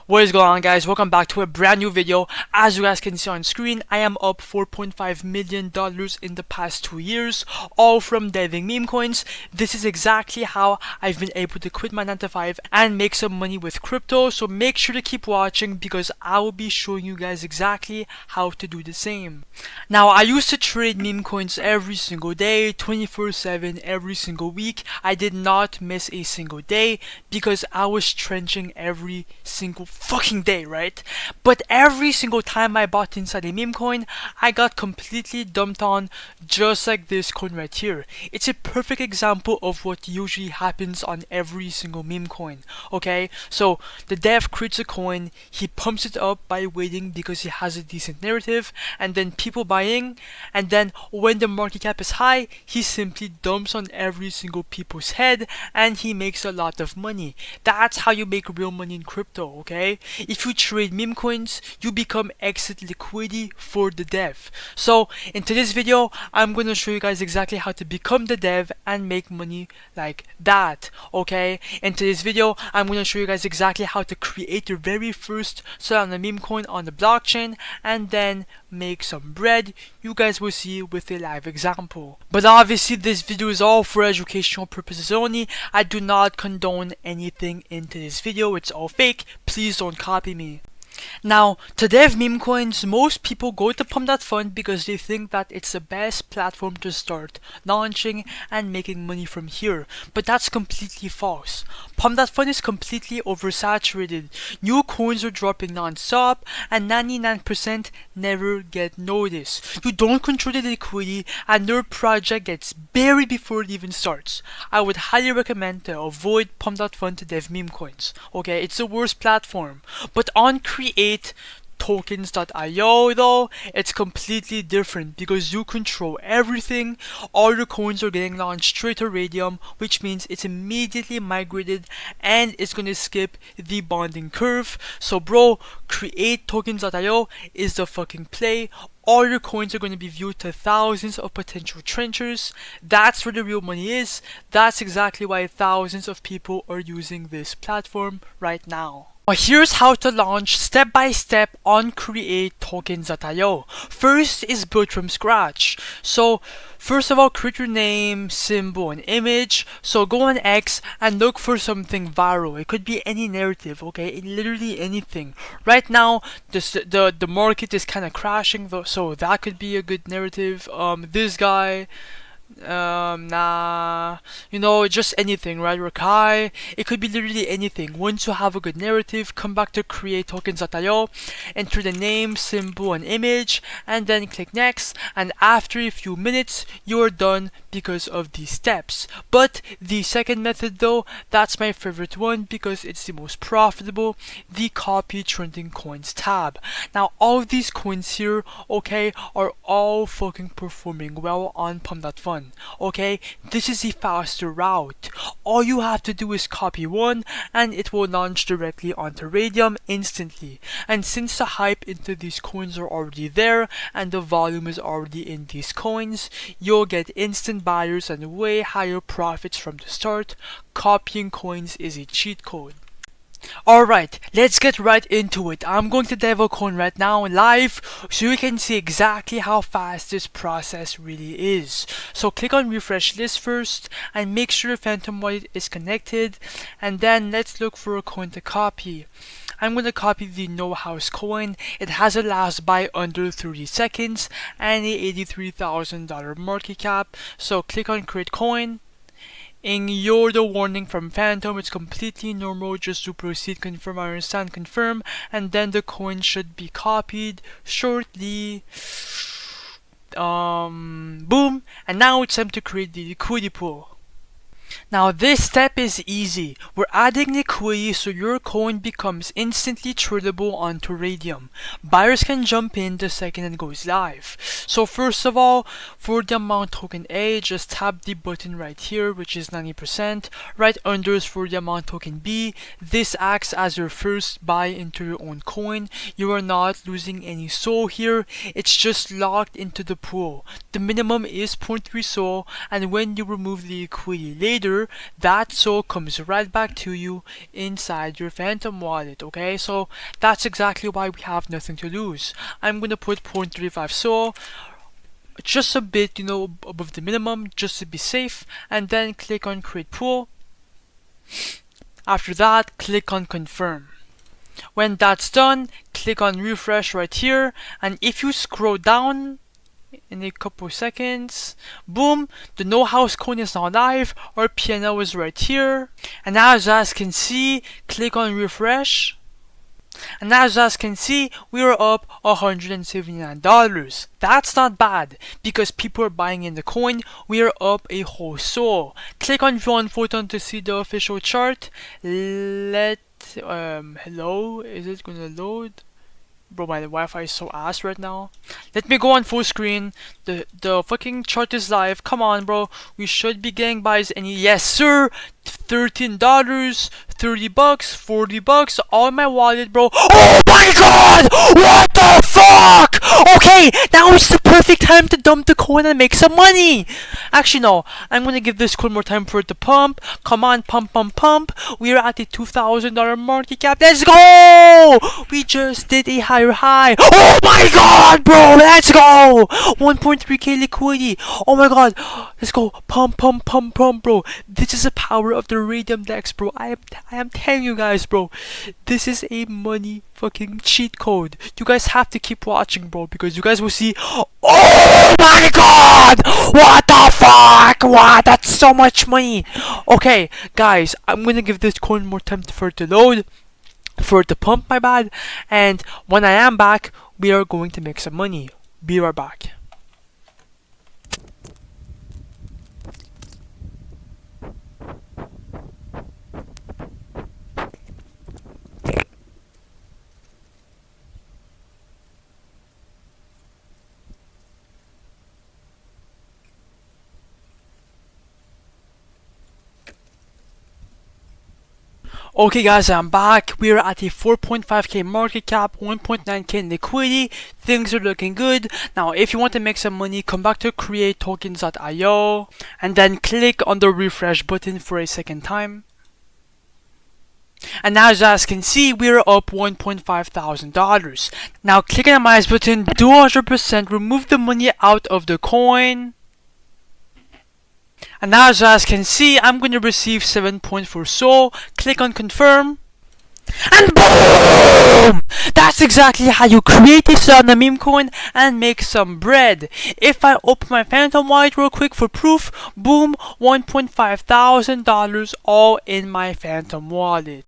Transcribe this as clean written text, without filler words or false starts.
What is going on, guys? Welcome back to a brand new video. As you guys can see on screen, I am up $4.5 million in the past 2 years, all from deving meme coins. This is exactly how I've been able to quit my 9 to 5 and make some money with crypto, so make sure to keep watching because I will be showing you guys exactly how to do the same. Now, I used to trade meme coins every single day, 24/7, every single week. I did not miss a single day because I was trenching every single fucking day, right? But every single time I bought inside a meme coin, I got completely dumped on, just like this coin right here. It's a perfect example of what usually happens on every single meme coin. Okay, so the dev creates a coin, he pumps it up by waiting because he has a decent narrative, and then people buying, and then when the market cap is high, he simply dumps on every single people's head and he makes a lot of money. That's how you make real money in crypto, okay? If you trade meme coins, you become exit liquidity for the dev. So in today's video, I'm going to show you guys exactly how to become the dev and make money like that, okay? In today's video, I'm going to show you guys exactly how to create your very first Solana meme coin on the blockchain and then make some bread. You guys will see with a live example. But obviously this video is all for educational purposes only. I do not condone anything into this video. It's all fake. Please don't copy me. Now, to dev meme coins, most people go to Pump.Fun because they think that it's the best platform to start launching and making money from here. But that's completely false. Pump.Fun is completely oversaturated. New coins are dropping non-stop and 99% never get noticed. You don't control the liquidity and your project gets buried before it even starts. I would highly recommend to avoid Pump.Fun to dev meme coins. Okay, it's the worst platform. But on Create Tokens.io though, it's completely different because you control everything. All your coins are getting launched straight to Raydium, which means it's immediately migrated and it's gonna skip the bonding curve. So bro, Create Tokens.io is the fucking play. All your coins are going to be viewed to thousands of potential trenchers. That's where the real money is. That's exactly why thousands of people are using this platform right now. Now here's how to launch step by step on Create Tokens.io. First is built from scratch. So first of all, create your name, symbol, and image. So go on X and look for something viral. It could be any narrative, okay? Literally anything. Right now, the market is kind of crashing, though, so that could be a good narrative. This guy. Just anything, right? Rakai, it could be literally anything. Once you have a good narrative, come back to Create Tokens.io, enter the name, symbol, and image, and then click next, and after a few minutes, you are done because of these steps. But the second method though, that's my favorite one because it's the most profitable, the copy trending coins tab. Now all of these coins here, okay, are all fucking performing well on Pump.Fun. Okay, this is the faster route. All you have to do is copy one and it will launch directly onto Raydium instantly. And since the hype into these coins are already there and the volume is already in these coins, you'll get instant buyers and way higher profits from the start. Copying coins is a cheat code. Alright, let's get right into it. I'm going to dev a coin right now live so you can see exactly how fast this process really is. So click on refresh list first and make sure Phantom Wallet is connected, and then let's look for a coin to copy. I'm going to copy the No House coin. It has a last buy under 30 seconds and a $83,000 market cap. So click on create coin. Ignore the warning from Phantom, it's completely normal, just to proceed, confirm, I understand, confirm, and then the coin should be copied shortly. Boom, and now it's time to create the liquidity pool. Now this step is easy. We're adding liquidity so your coin becomes instantly tradable onto Raydium. Buyers can jump in the second it goes live. So first of all, for the amount token A, just tap the button right here, which is 90%. Right under is for the amount token B. This acts as your first buy into your own coin. You are not losing any SOL here. It's just locked into the pool. The minimum is 0.3 SOL, and when you remove the liquidity later, later, that SOL comes right back to you inside your Phantom wallet, okay? So that's exactly why we have nothing to lose. I'm gonna put 0.35 SOL, just a bit, above the minimum, just to be safe, and then click on create pool. After that, click on confirm. When that's done, click on refresh right here, and if you scroll down in a couple seconds, boom, the no house coin is now live, our PNL is right here, and as you guys can see, click on refresh, and as you guys can see, we are up $179. That's not bad, because people are buying in the coin. We are up a whole SOL. Click on view on Photon to see the official chart. Hello, is it gonna load? Bro, my Wi-Fi is so ass right now. Let me go on full screen. The fucking chart is live. Come on, bro. We should be getting buys. And yes, sir. $13, $30, $40, all in my wallet, bro. Oh my god! What the fuck? Okay, now is the perfect time to dump the coin and make some money. Actually, no. I'm gonna give this coin more time for it to pump. Come on, pump, pump, pump. We are at a $2,000 market cap. Let's go! We just did a higher high. Oh my god, bro! Let's go! 1.3k liquidity. Oh my god. Let's go. Pump, pump, pump, pump, bro. This is the power of the Raydium Dex, bro. I am telling you guys, bro. This is a money fucking cheat code. You guys have to keep watching, bro, because you guys will see. Oh my god! What the fuck? What? That's so much money. Okay, guys, I'm gonna give this coin more time for it to load, for it to pump, my bad. And when I am back, we are going to make some money. Be right back. Okay guys, I'm back. We are at a 4.5k market cap, 1.9k in liquidity. Things are looking good. Now if you want to make some money, come back to createtokens.io and then click on the refresh button for a second time. And now as you guys can see, we are up $1,500. Now click on the minus button, do 100%, remove the money out of the coin. And now as you guys can see, I'm going to receive 7.4 SOL. Click on confirm. And boom! That's exactly how you create a Solana meme coin and make some bread. If I open my Phantom wallet real quick for proof, boom, $1,500 all in my Phantom wallet.